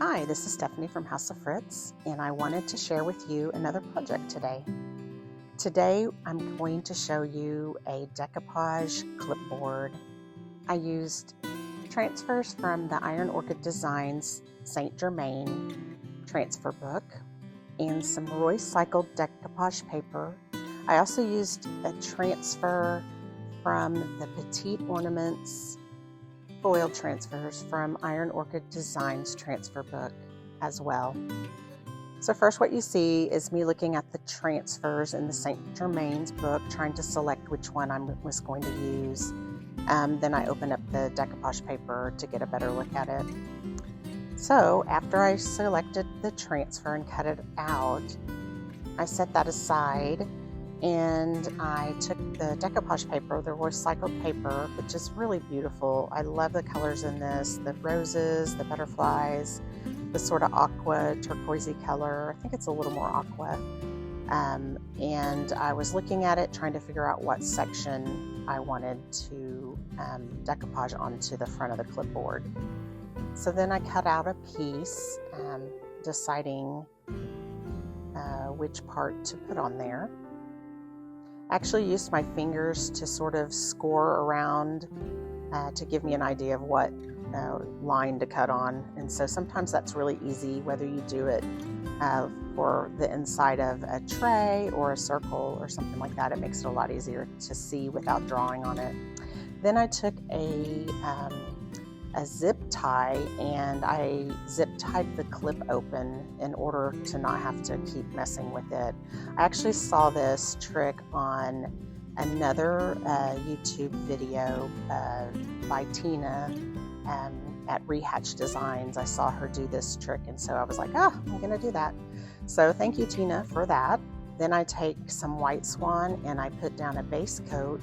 Hi, this is Stephanie from House of Fritz, and I wanted to share with you another project today. Today, I'm going to show you a decoupage clipboard. I used transfers from the Iron Orchid Designs St. Germain transfer book and some Roycycled Decoupage paper. I also used a transfer from the Petite Ornaments foil transfers from Iron Orchid Designs transfer book as well. So first what you see is me looking at the transfers in the St. Germain's book, trying to select which one I was going to use. Then I open up the decoupage paper to get a better look at it. So after I selected the transfer and cut it out, I set that aside and I took the decoupage paper, the Roycycled paper, which is really beautiful. I love the colors in this, the roses, the butterflies, the sort of aqua turquoisey color. I think it's a little more aqua. And I was looking at it, trying to figure out what section I wanted to decoupage onto the front of the clipboard. So then I cut out a piece, deciding which part to put on there. I actually used my fingers to sort of score around to give me an idea of what line to cut on. And so sometimes that's really easy, whether you do it for the inside of a tray or a circle or something like that. It makes it a lot easier to see without drawing on it. Then I took a zip tie and I zip tied the clip open in order to not have to keep messing with it. I actually saw this trick on another YouTube video by Tina at Rehatch Designs. I saw her do this trick, and so I was like, I'm gonna do that. So thank you, Tina, for that. Then I take some white swan and I put down a base coat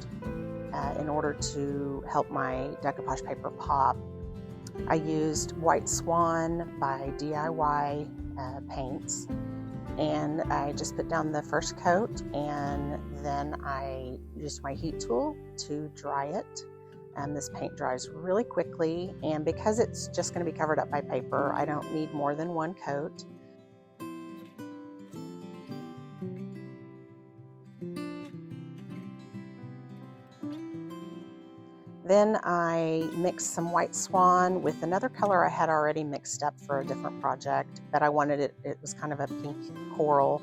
in order to help my decoupage paper pop. I used White Swan by DIY Paints, and I just put down the first coat, and then I used my heat tool to dry it. This paint dries really quickly, and because it's just going to be covered up by paper, I don't need more than one coat. Then I mixed some White Swan with another color I had already mixed up for a different project, but I wanted it was kind of a pink coral,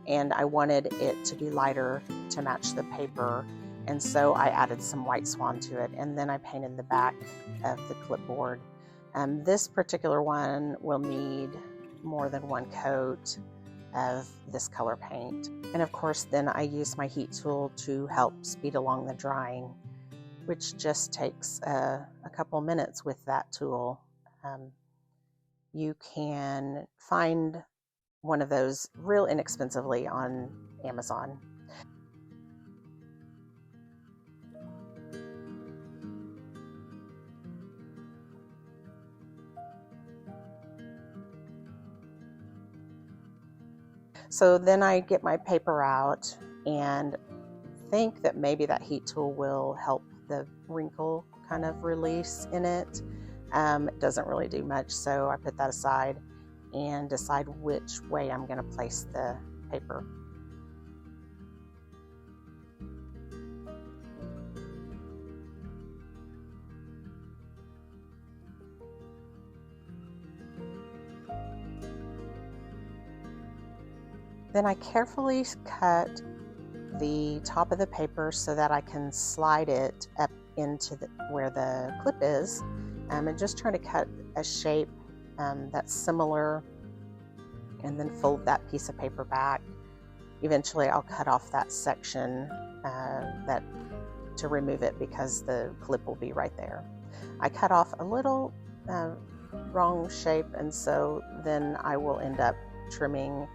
and I wanted it to be lighter to match the paper, and so I added some White Swan to it, and then I painted the back of the clipboard. This particular one will need more than one coat of this color paint. And of course, then I used my heat tool to help speed along the drying, which just takes a couple minutes with that tool. You can find one of those real inexpensively on Amazon. So then I get my paper out and think that maybe that heat tool will help the wrinkle kind of release in it. It doesn't really do much, so I put that aside and decide which way I'm going to place the paper. Then I carefully cut the top of the paper so that I can slide it up into where the clip is, and just try to cut a shape that's similar, and then fold that piece of paper back. Eventually I'll cut off that section to remove it because the clip will be right there. I cut off a little wrong shape, and so then I will end up trimming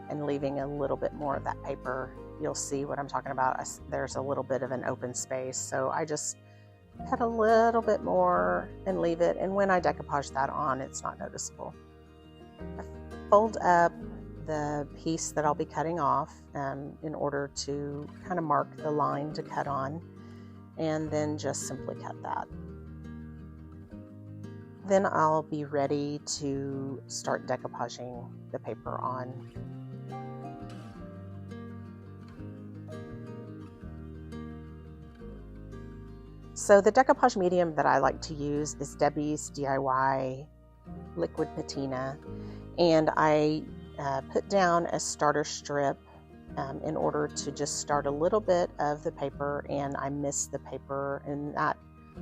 and leaving a little bit more of that paper. You'll see what I'm talking about. There's a little bit of an open space, so I just cut a little bit more and leave it, and when I decoupage that on, it's not noticeable. I fold up the piece that I'll be cutting off in order to kind of mark the line to cut on, and then just simply cut that. Then I'll be ready to start decoupaging the paper on. So the decoupage medium that I like to use is Debi's DIY Liquid Patina, and I put down a starter strip in order to just start a little bit of the paper, and I mist the paper, and that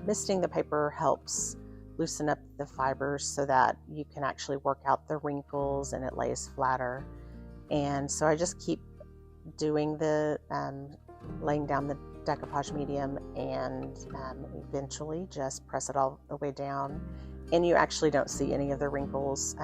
misting the paper helps loosen up the fibers so that you can actually work out the wrinkles and it lays flatter. And so I just keep doing the laying down the decoupage medium, and eventually just press it all the way down, and you actually don't see any of the wrinkles.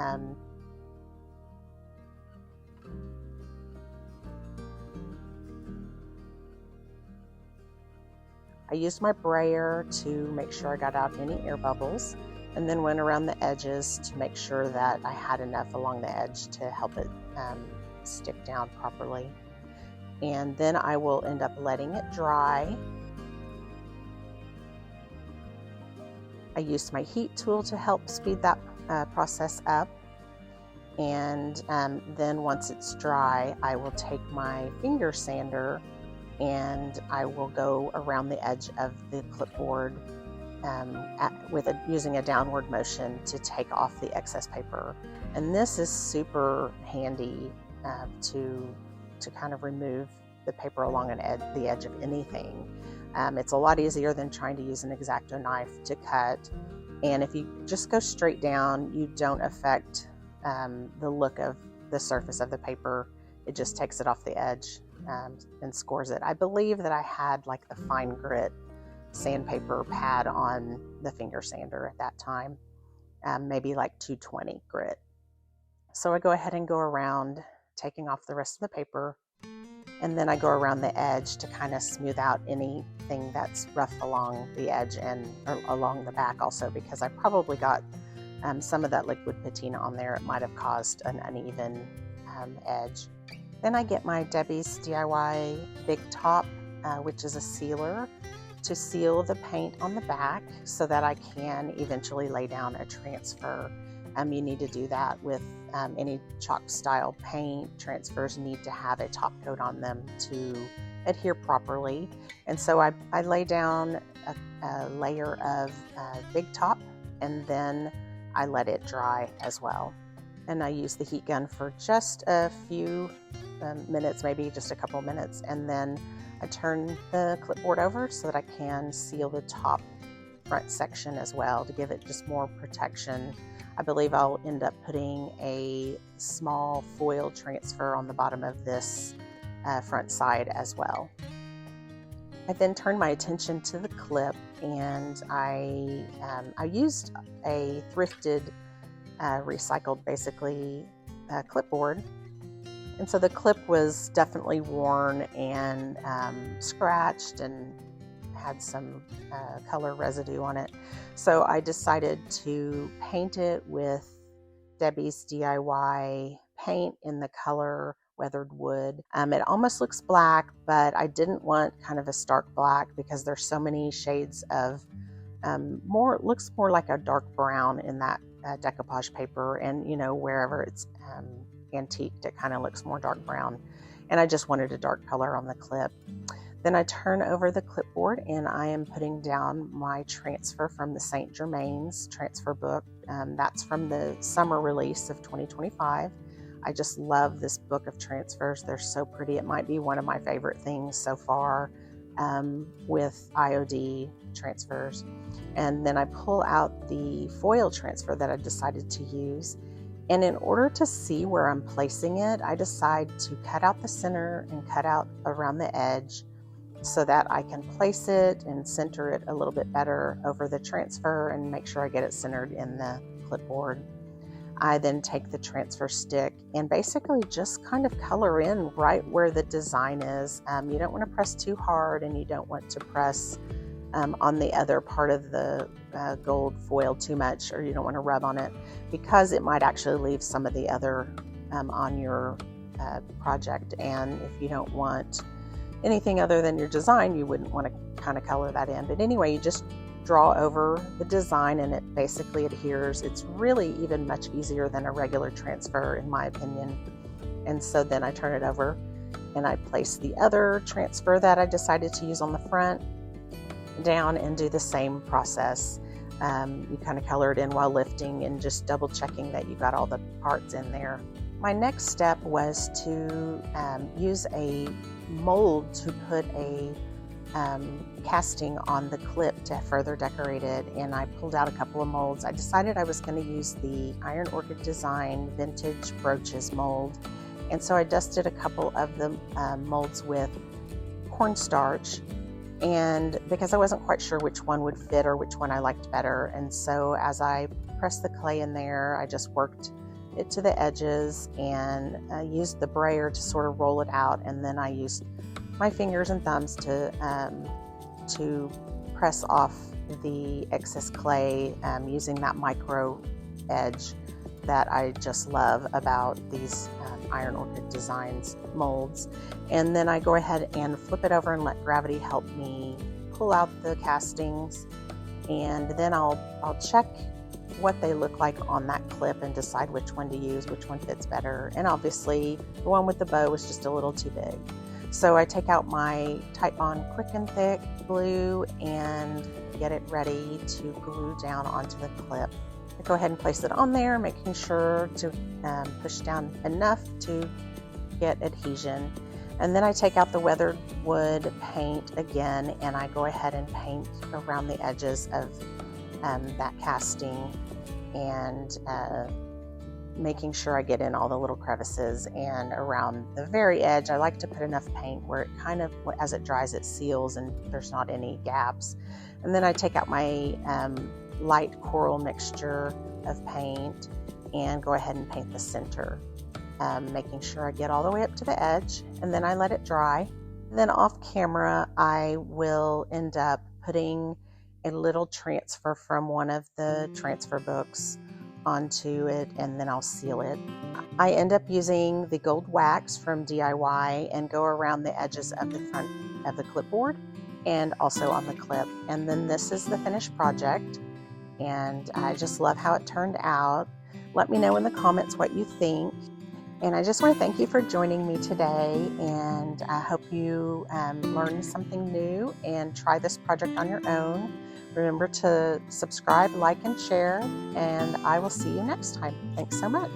I used my brayer to make sure I got out any air bubbles, and then went around the edges to make sure that I had enough along the edge to help it stick down properly. And then I will end up letting it dry. I used my heat tool to help speed that process up. And then once it's dry, I will take my finger sander and I will go around the edge of the clipboard using a downward motion to take off the excess paper. And this is super handy to kind of remove the paper along the edge of anything. It's a lot easier than trying to use an X-Acto knife to cut. And if you just go straight down, you don't affect the look of the surface of the paper. It just takes it off the edge and scores it. I believe that I had like the fine grit sandpaper pad on the finger sander at that time, maybe like 220 grit. So I go ahead and go around taking off the rest of the paper, and then I go around the edge to kind of smooth out anything that's rough along the edge and along the back also, because I probably got some of that liquid patina on there. It might have caused an uneven edge. Then I get my Debi's DIY Big Top, which is a sealer, to seal the paint on the back so that I can eventually lay down a transfer. You need to do that with any chalk style paint. Transfers need to have a top coat on them to adhere properly. And so I lay down a layer of Big Top, and then I let it dry as well. And I use the heat gun for just a few minutes, maybe just a couple minutes, and then I turn the clipboard over so that I can seal the top front section as well to give it just more protection. I believe I'll end up putting a small foil transfer on the bottom of this front side as well. I then turned my attention to the clip, and I used a thrifted, recycled basically clipboard. And so the clip was definitely worn and scratched and had some color residue on it. So I decided to paint it with Debi's DIY paint in the color Weathered Wood. It almost looks black, but I didn't want kind of a stark black because there's so many shades of looks more like a dark brown in that decoupage paper, and wherever it's antiqued, it kind of looks more dark brown, and I just wanted a dark color on the clip. Then I turn over the clipboard, and I am putting down my transfer from the St. Germain's transfer book. That's from the summer release of 2025. I just love this book of transfers. They're so pretty. It might be one of my favorite things so far with IOD transfers. And then I pull out the foil transfer that I decided to use. And in order to see where I'm placing it, I decide to cut out the center and cut out around the edge so that I can place it and center it a little bit better over the transfer and make sure I get it centered in the clipboard. I then take the transfer stick and basically just kind of color in right where the design is. You don't want to press too hard, and you don't want to press on the other part of the gold foil too much, or you don't want to rub on it, because it might actually leave some of the other on your project. And if you don't want anything other than your design, you wouldn't want to kind of color that in. But anyway, you just draw over the design and it basically adheres. It's really even much easier than a regular transfer in my opinion. And so then I turn it over and I place the other transfer that I decided to use on the front down and do the same process. You kind of color it in while lifting and just double checking that you got all the parts in there. My next step was to use a mold to put a casting on the clip to further decorate it, and I pulled out a couple of molds. I decided I was going to use the Iron Orchid Design Vintage Brooches mold, and so I dusted a couple of the molds with cornstarch, and because I wasn't quite sure which one would fit or which one I liked better, and so as I pressed the clay in there, I just worked it to the edges and used the brayer to sort of roll it out, and then I used my fingers and thumbs to press off the excess clay using that micro edge that I just love about these Iron Orchid Designs molds. And then I go ahead and flip it over and let gravity help me pull out the castings, and then I'll check what they look like on that clip and decide which one to use, which one fits better. And obviously the one with the bow was just a little too big. So I take out my Titebond Quick and Thick glue and get it ready to glue down onto the clip. I go ahead and place it on there, making sure to push down enough to get adhesion. And then I take out the weathered wood paint again, and I go ahead and paint around the edges of that casting, and making sure I get in all the little crevices, and around the very edge I like to put enough paint where it kind of, as it dries, it seals and there's not any gaps. And then I take out my light coral mixture of paint and go ahead and paint the center, making sure I get all the way up to the edge, and then I let it dry. And then off camera I will end up putting a little transfer from one of the transfer books onto it, and then I'll seal it. I end up using the gold wax from DIY and go around the edges of the front of the clipboard and also on the clip. And then this is the finished project, and I just love how it turned out. Let me know in the comments what you think. And I just want to thank you for joining me today, and I hope you learned something new and try this project on your own. Remember to subscribe, like, and share, and I will see you next time. Thanks so much.